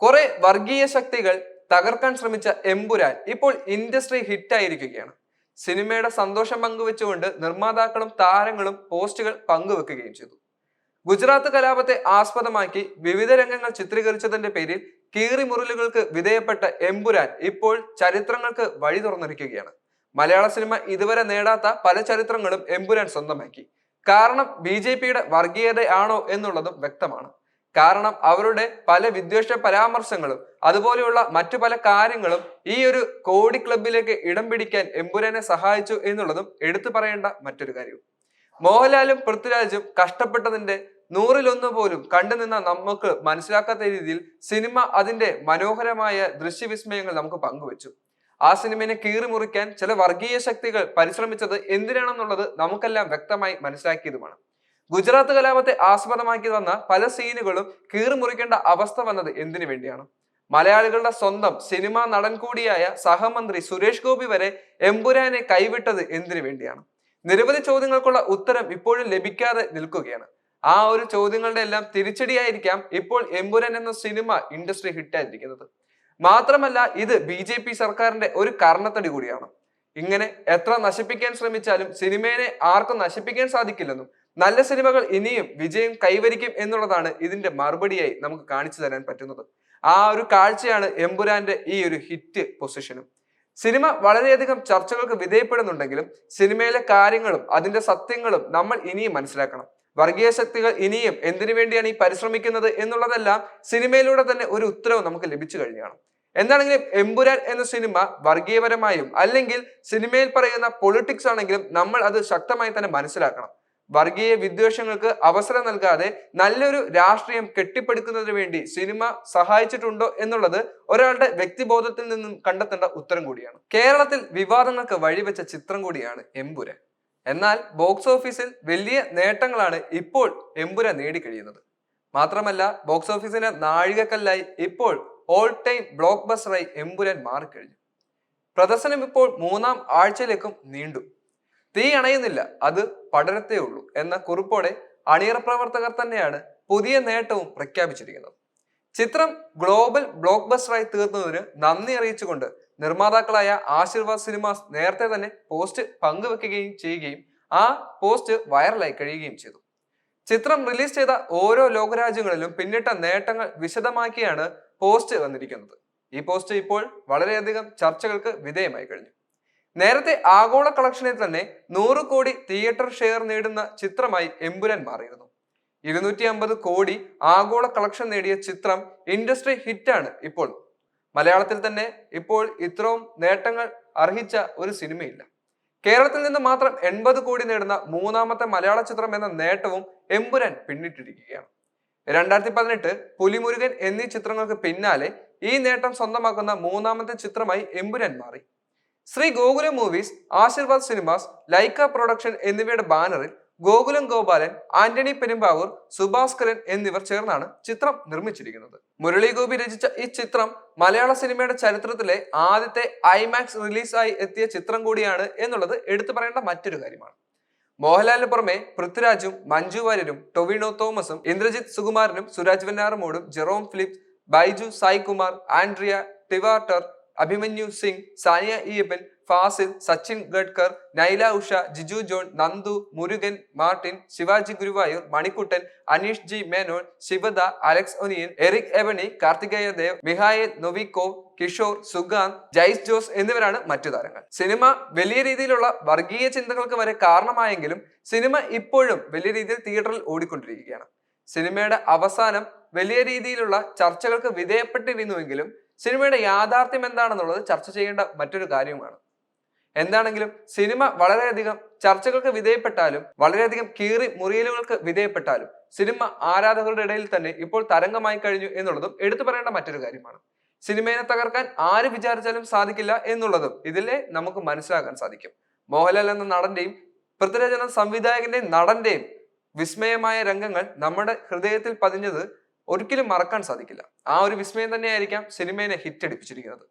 കുറെ വർഗീയ ശക്തികൾ തകർക്കാൻ ശ്രമിച്ച എമ്പുരാൻ ഇപ്പോൾ ഇൻഡസ്ട്രി ഹിറ്റായിരിക്കുകയാണ്. സിനിമയുടെ സന്തോഷം പങ്കുവെച്ചുകൊണ്ട് നിർമ്മാതാക്കളും താരങ്ങളും പോസ്റ്റുകൾ പങ്കുവെക്കുകയും ചെയ്തു. ഗുജറാത്ത് കലാപത്തെ ആസ്പദമാക്കി വിവിധ രംഗങ്ങൾ ചിത്രീകരിച്ചതിന്റെ പേരിൽ കീറിമുറിലുകൾക്ക് വിധേയപ്പെട്ട എമ്പുരാൻ ഇപ്പോൾ ചരിത്രങ്ങൾക്ക് വഴി തുറന്നിരിക്കുകയാണ്. മലയാള സിനിമ ഇതുവരെ നേടാത്ത പല ചരിത്രങ്ങളും എമ്പുരാൻ സ്വന്തമാക്കി. കാരണം BJPയുടെ വർഗീയതയാണോ എന്നുള്ളതും വ്യക്തമാണ്. കാരണം അവരുടെ പല വിദ്വേഷ പരാമർശങ്ങളും അതുപോലെയുള്ള മറ്റു പല കാര്യങ്ങളും ഈ ഒരു കോടി ക്ലബിലേക്ക് ഇടം പിടിക്കാൻ എമ്പുരാനെ സഹായിച്ചു എന്നുള്ളതും എടുത്തു പറയേണ്ട മറ്റൊരു കാര്യവും. മോഹൻലാലും പൃഥ്വിരാജും കഷ്ടപ്പെട്ടതിന്റെ 100-1 പോലും കണ്ടുനിന്ന നമുക്ക് മനസ്സിലാക്കാത്ത രീതിയിൽ സിനിമ അതിന്റെ മനോഹരമായ ദൃശ്യവിസ്മയങ്ങൾ നമുക്ക് പങ്കുവെച്ചു. ആ സിനിമയെ കീറിമുറിക്കാൻ ചില വർഗീയ ശക്തികൾ പരിശ്രമിച്ചത് എന്തിനാണെന്നുള്ളത് നമുക്കെല്ലാം വ്യക്തമായി മനസ്സിലാക്കിയതുമാണ്. ഗുജറാത്ത് കലാപത്തെ ആസ്പദമാക്കി വന്ന പല സീനുകളും കീറിമുറിക്കേണ്ട അവസ്ഥ വന്നത് എന്തിനു വേണ്ടിയാണ്? മലയാളികളുടെ സ്വന്തം സിനിമാ നടൻ കൂടിയായ സഹമന്ത്രി സുരേഷ് ഗോപി വരെ എമ്പുരാനെ കൈവിട്ടത് എന്തിനു വേണ്ടിയാണ്? നിരവധി ചോദ്യങ്ങൾക്കുള്ള ഉത്തരം ഇപ്പോഴും ലഭിക്കാതെ നിൽക്കുകയാണ്. ആ ഒരു ചോദ്യങ്ങളുടെ എല്ലാം തിരിച്ചടിയായിരിക്കാം ഇപ്പോൾ എമ്പുരാൻ എന്ന സിനിമ ഇൻഡസ്ട്രി ഹിറ്റായിരിക്കുന്നത്. മാത്രമല്ല ഇത് BJP സർക്കാരിന്റെ ഒരു കർണത്തടി കൂടിയാണ്. ഇങ്ങനെ എത്ര നശിപ്പിക്കാൻ ശ്രമിച്ചാലും സിനിമയെ ആർക്കും നശിപ്പിക്കാൻ സാധിക്കില്ലെന്നും നല്ല സിനിമകൾ ഇനിയും വിജയം കൈവരിക്കും എന്നുള്ളതാണ് ഇതിന്റെ മറുപടിയായി നമുക്ക് കാണിച്ചു തരാൻ പറ്റുന്നത്. ആ ഒരു കാഴ്ചയാണ് എമ്പുരാന്റെ ഈ ഒരു ഹിറ്റ് പൊസിഷനും. സിനിമ വളരെയധികം ചർച്ചകൾക്ക് വിധേയപ്പെടുന്നുണ്ടെങ്കിലും സിനിമയിലെ കാര്യങ്ങളും അതിന്റെ സത്യങ്ങളും നമ്മൾ ഇനിയും മനസ്സിലാക്കണം. വർഗീയ ശക്തികൾ ഇനിയും എന്തിനു വേണ്ടിയാണ് ഈ പരിശ്രമിക്കുന്നത് എന്നുള്ളതെല്ലാം സിനിമയിലൂടെ തന്നെ ഒരു ഉത്തരവ് നമുക്ക് ലഭിച്ചു കഴിഞ്ഞാണ്. എന്താണെങ്കിലും എമ്പുരാൻ എന്ന സിനിമ വർഗീയപരമായും അല്ലെങ്കിൽ സിനിമയിൽ പറയുന്ന പൊളിറ്റിക്സ് ആണെങ്കിലും നമ്മൾ അത് ശക്തമായി തന്നെ മനസ്സിലാക്കണം. വർഗീയ വിദ്വേഷങ്ങൾക്ക് അവസരം നൽകാതെ നല്ലൊരു രാഷ്ട്രീയം കെട്ടിപ്പടുക്കുന്നതിന് വേണ്ടി സിനിമ സഹായിച്ചിട്ടുണ്ടോ എന്നുള്ളത് ഒരാളുടെ വ്യക്തിബോധത്തിൽ നിന്നും കണ്ടെത്തേണ്ട ഉത്തരം കൂടിയാണ്. കേരളത്തിൽ വിവാദങ്ങൾക്ക് വഴിവെച്ച ചിത്രം കൂടിയാണ് എമ്പുരാൻ. എന്നാൽ ബോക്സ് ഓഫീസിൽ വലിയ നേട്ടങ്ങളാണ് ഇപ്പോൾ എമ്പുരാൻ നേടിക്കഴിയുന്നത്. മാത്രമല്ല ബോക്സ് ഓഫീസിന്റെ നാഴികക്കല്ലായി ഇപ്പോൾ ഓൾ ടൈം ബ്ലോക്ക് ബസ്റ്ററായി എമ്പുരാൻ മാറിക്കഴിഞ്ഞു. പ്രദർശനം ഇപ്പോൾ 3-ാം ആഴ്ചയിലേക്കും നീണ്ടു. തീ അണയുന്നില്ല, അത് പടരത്തേ ഉള്ളൂ എന്ന കുറിപ്പോടെ അണിയറ പ്രവർത്തകർ തന്നെയാണ് പുതിയ നേട്ടവും പ്രഖ്യാപിച്ചിരിക്കുന്നത്. ചിത്രം ഗ്ലോബൽ ബ്ലോക്ക് ബസ്റ്ററായി തീർന്നതിന് നന്ദി അറിയിച്ചുകൊണ്ട് നിർമ്മാതാക്കളായ ആശീർവാദ് സിനിമാസ് നേരത്തെ തന്നെ പോസ്റ്റ് പങ്കുവെക്കുകയും ചെയ്യുകയും ആ പോസ്റ്റ് വൈറലായി കഴിയുകയും ചെയ്തു. ചിത്രം റിലീസ് ചെയ്ത ഓരോ ലോകരാജ്യങ്ങളിലും പിന്നിട്ട നേട്ടങ്ങൾ വിശദമാക്കിയാണ് പോസ്റ്റ് വന്നിരിക്കുന്നത്. ഈ പോസ്റ്റ് ഇപ്പോൾ വളരെയധികം ചർച്ചകൾക്ക് വിധേയമായി കഴിഞ്ഞു. നേരത്തെ ആഗോള കളക്ഷനിൽ തന്നെ 100 കോടി തിയേറ്റർ ഷെയർ നേടുന്ന ചിത്രമായി എമ്പുരാൻ മാറിയിരുന്നു. 250 കോടി ആഗോള കളക്ഷൻ നേടിയ ചിത്രം ഇൻഡസ്ട്രി ഹിറ്റാണ്. ഇപ്പോൾ മലയാളത്തിൽ തന്നെ ഇപ്പോൾ ഇത്രയും നേട്ടങ്ങൾ അർഹിച്ച ഒരു സിനിമയില്ല. കേരളത്തിൽ നിന്ന് മാത്രം 80 കോടി നേടുന്ന 3-ാമത്തെ മലയാള ചിത്രം എന്ന നേട്ടവും എമ്പുരാൻ പിന്നിട്ടിരിക്കുകയാണ്. 2018 പുലിമുരുകൻ എന്നീ ചിത്രങ്ങൾക്ക് പിന്നാലെ ഈ നേട്ടം സ്വന്തമാക്കുന്ന 3-ാമത്തെ ചിത്രമായി എമ്പുരാൻ മാറി. Shri Gokulam movies, Aashirvad cinemas, Lyca production എന്നിവയുടെ ബാനറിൽ ഗോകുലം ഗോപാലൻ, ആന്റണി പെരുമ്പാവൂർ, സുഭാസ്കരൻ എന്നിവർ ചേർന്നാണ് ചിത്രം നിർമ്മിച്ചിരിക്കുന്നത്. മുരളി ഗോപി രചിച്ച ഈ ചിത്രം മലയാള സിനിമയുടെ ചരിത്രത്തിലെ ആദ്യത്തെ IMAX റിലീസായി എത്തിയ ചിത്രം കൂടിയാണ് എന്നുള്ളത് എടുത്തു പറയേണ്ട മറ്റൊരു കാര്യമാണ്. മോഹൻലാലിന് പുറമെ പൃഥ്വിരാജും മഞ്ജു വാര്യരും ടൊവിനോ തോമസും ഇന്ദ്രജിത് സുകുമാരനും സുരാജ് വെഞ്ഞാറമൂടും Jerome Phillips, Baiju Sai Kumar, Andrea Tivadar, Abhimanyu Singh, Saniya Iyappan, Fazil, Sachin Khedekar, Naila Usha, Jiju John, Nandu, Murugan, Martin, Shivaji Guruvayoor, Manikuttan, Aneesh G Menon, Shivada, Alex O'Neill, Eric Ebouaney, Karthikeya Dev, Mikhail Novikov, Kishore, Sukanth, Jaise Jose എന്നിവരാണ് മറ്റു താരങ്ങൾ. സിനിമ വലിയ രീതിയിലുള്ള വർഗീയ ചിന്തകൾക്ക് വരെ കാരണമായെങ്കിലും സിനിമ ഇപ്പോഴും വലിയ രീതിയിൽ തിയേറ്ററിൽ ഓടിക്കൊണ്ടിരിക്കുകയാണ്. സിനിമയുടെ അവസാനം വലിയ രീതിയിലുള്ള ചർച്ചകൾക്ക് വിധേയപ്പെട്ടിരുന്നുവെങ്കിലും സിനിമയുടെ യാഥാർത്ഥ്യം എന്താണെന്നുള്ളത് ചർച്ച ചെയ്യേണ്ട മറ്റൊരു കാര്യവുമാണ്. എന്താണെങ്കിലും സിനിമ വളരെയധികം ചർച്ചകൾക്ക് വിധേയപ്പെട്ടാലും വളരെയധികം കീറി മുറിയലുകൾക്ക് വിധേയപ്പെട്ടാലും സിനിമ ആരാധകരുടെ ഇടയിൽ തന്നെ ഇപ്പോൾ തരംഗമായി കഴിഞ്ഞു എന്നുള്ളതും എടുത്തു പറയേണ്ട മറ്റൊരു കാര്യമാണ്. സിനിമയെ തകർക്കാൻ ആര് വിചാരിച്ചാലും സാധിക്കില്ല എന്നുള്ളതും ഇതിലെ നമുക്ക് മനസ്സിലാക്കാൻ സാധിക്കും. മോഹൻലാൽ എന്ന നടന്റെയും പൃഥ്വിരാജ് എന്ന സംവിധായകന്റെയും നടന്റെയും വിസ്മയമായ രംഗങ്ങൾ നമ്മുടെ ഹൃദയത്തിൽ പതിഞ്ഞത് ഒരിക്കലും മറക്കാൻ സാധിക്കില്ല. ആ ഒരു വിസ്മയം തന്നെയായിരിക്കാം സിനിമയെ ഹിറ്റ് അടിപ്പിച്ചിരിക്കുന്നത്.